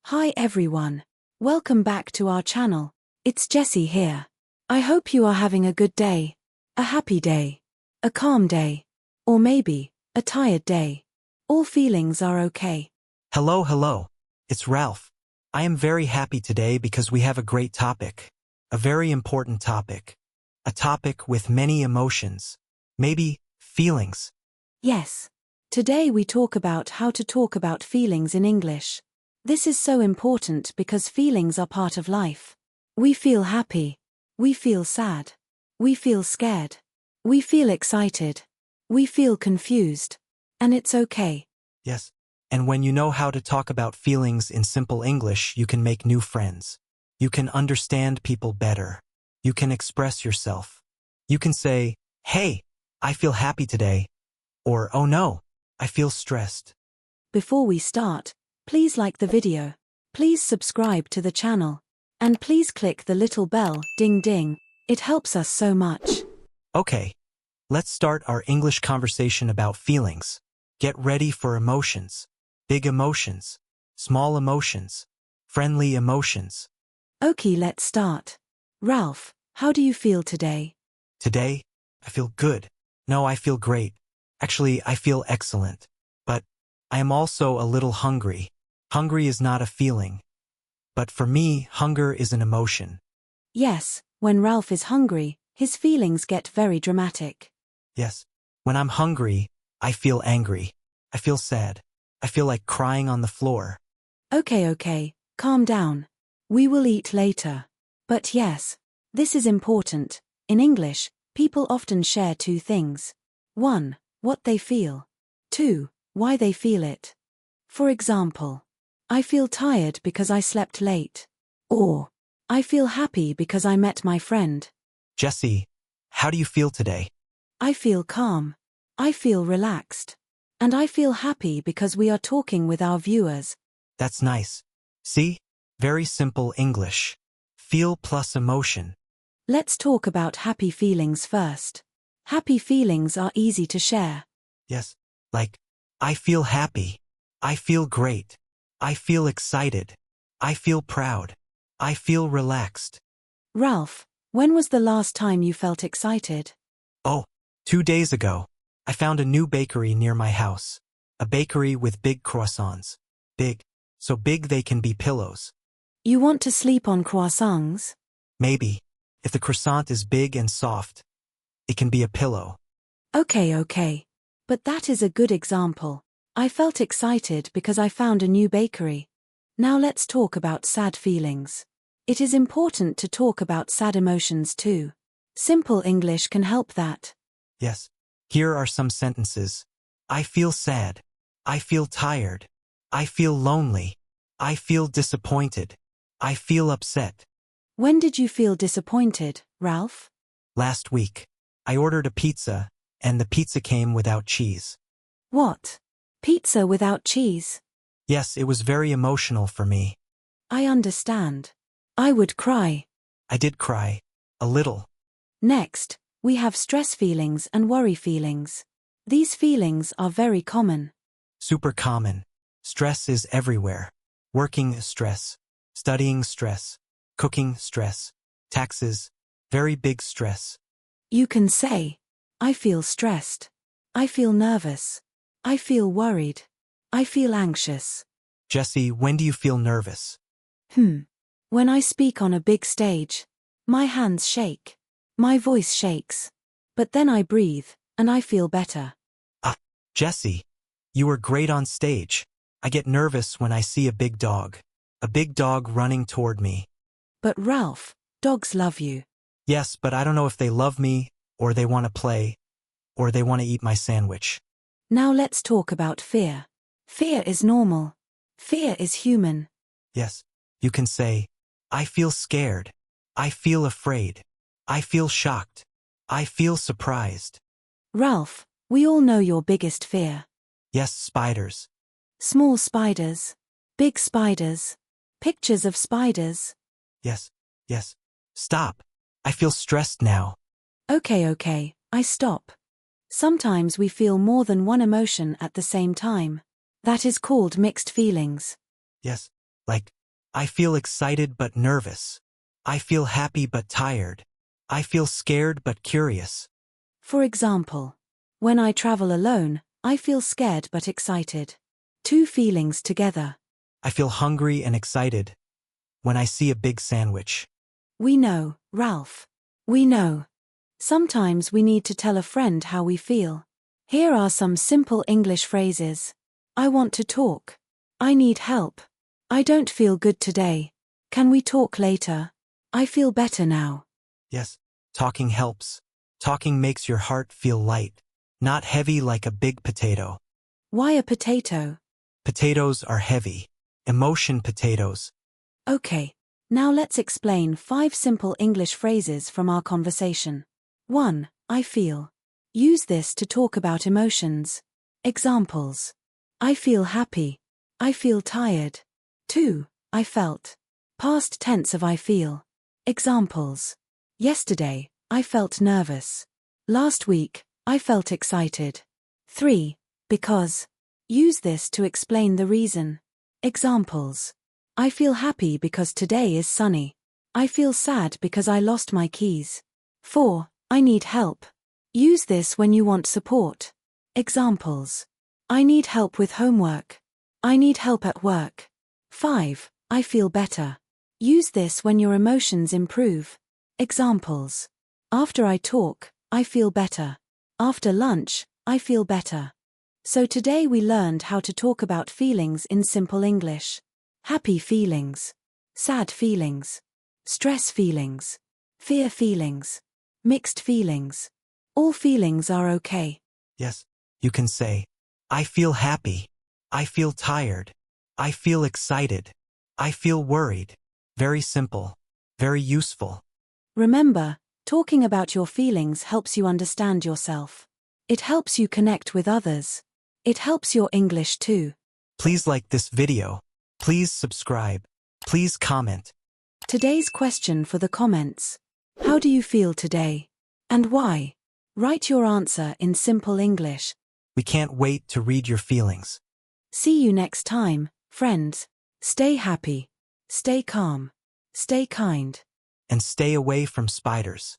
Hi everyone. Welcome back to our channel. It's Jessie here. I hope you are having a good day, a happy day, a calm day, or maybe a tired day. All feelings are okay. Hello. It's Ralph. I am very happy today because we have a great topic. A very important topic. A topic with many emotions. Maybe feelings. Yes. Today we talk about how to talk about feelings in English. This is so important because feelings are part of life. We feel happy. We feel sad. We feel scared. We feel excited. We feel confused. And it's okay. Yes. And when you know how to talk about feelings in simple English, you can make new friends. You can understand people better. You can express yourself. You can say, "Hey, I feel happy today." Or, "Oh no, I feel stressed." Before we start, please like the video. Please subscribe to the channel. And please click the little bell, ding ding. It helps us so much. Okay. Let's start our English conversation about feelings. Get ready for emotions. Big emotions. Small emotions. Friendly emotions. Okay, let's start. Ralph, how do you feel today? Today, I feel good. No, I feel great. Actually, I feel excellent. But I am also a little hungry. Hungry is not a feeling. But for me, hunger is an emotion. Yes, when Ralph is hungry, his feelings get very dramatic. Yes. When I'm hungry, I feel angry. I feel sad. I feel like crying on the floor. Okay, calm down. We will eat later. But yes, this is important. In English, people often share two things. 1. What they feel. 2. Why they feel it. For example, I feel tired because I slept late. Or, I feel happy because I met my friend. Jessie, how do you feel today? I feel calm. I feel relaxed. And I feel happy because we are talking with our viewers. That's nice. See? Very simple English. Feel plus emotion. Let's talk about happy feelings first. Happy feelings are easy to share. Yes. Like, I feel happy. I feel great. I feel excited. I feel proud. I feel relaxed. Ralph, when was the last time you felt excited? Oh, 2 days ago, I found a new bakery near my house. A bakery with big croissants. Big. So big they can be pillows. You want to sleep on croissants? Maybe. If the croissant is big and soft, it can be a pillow. Okay. But that is a good example. I felt excited because I found a new bakery. Now let's talk about sad feelings. It is important to talk about sad emotions too. Simple English can help that. Yes. Here are some sentences. I feel sad. I feel tired. I feel lonely. I feel disappointed. I feel upset. When did you feel disappointed, Ralph? Last week, I ordered a pizza, and the pizza came without cheese. What? Pizza without cheese? Yes, it was very emotional for me. I understand. I would cry. I did cry. A little. Next, we have stress feelings and worry feelings. These feelings are very common. Super common. Stress is everywhere. Working stress. Studying stress. Cooking stress. Taxes. Very big stress. You can say, I feel stressed. I feel nervous. I feel worried. I feel anxious. Jessie, when do you feel nervous? When I speak on a big stage, my hands shake. My voice shakes. But then I breathe, and I feel better. Jessie, you were great on stage. I get nervous when I see a big dog. A big dog running toward me. But Ralph, dogs love you. Yes, but I don't know if they love me, or they want to play, or they want to eat my sandwich. Now let's talk about fear. Fear is normal. Fear is human. Yes, you can say, I feel scared. I feel afraid. I feel shocked. I feel surprised. Ralph, we all know your biggest fear. Yes, spiders. Small spiders. Big spiders. Pictures of spiders. Yes. Stop. I feel stressed now. Okay, I stop. Sometimes we feel more than one emotion at the same time. That is called mixed feelings. Yes, Like, I feel excited but nervous. I feel happy but tired. I feel scared but curious. For example, when I travel alone, I feel scared but excited. Two feelings together. I feel hungry and excited when I see a big sandwich. We know, Ralph. We know. Sometimes we need to tell a friend how we feel. Here are some simple English phrases. I want to talk. I need help. I don't feel good today. Can we talk later? I feel better now. Yes, talking helps. Talking makes your heart feel light, not heavy like a big potato. Why a potato? Potatoes are heavy. Emotion potatoes. Okay, now let's explain 5 simple English phrases from our conversation. 1. I feel. Use this to talk about emotions. Examples. I feel happy. I feel tired. 2. I felt. Past tense of I feel. Examples. Yesterday, I felt nervous. Last week, I felt excited. 3. Because. Use this to explain the reason. Examples. I feel happy because today is sunny. I feel sad because I lost my keys. 4. I need help. Use this when you want support. Examples. I need help with homework. I need help at work. 5. I feel better. Use this when your emotions improve. Examples. After I talk, I feel better. After lunch, I feel better. So today we learned how to talk about feelings in simple English. Happy feelings. Sad feelings. Stress feelings. Fear feelings. Mixed feelings. All feelings are okay. Yes, you can say, I feel happy. I feel tired. I feel excited. I feel worried. Very simple. Very useful. Remember, talking about your feelings helps you understand yourself. It helps you connect with others. It helps your English too. Please like this video. Please subscribe. Please comment. Today's question for the comments. How do you feel today? And why? Write your answer in simple English. We can't wait to read your feelings. See you next time, friends. Stay happy. Stay calm. Stay kind. And stay away from spiders.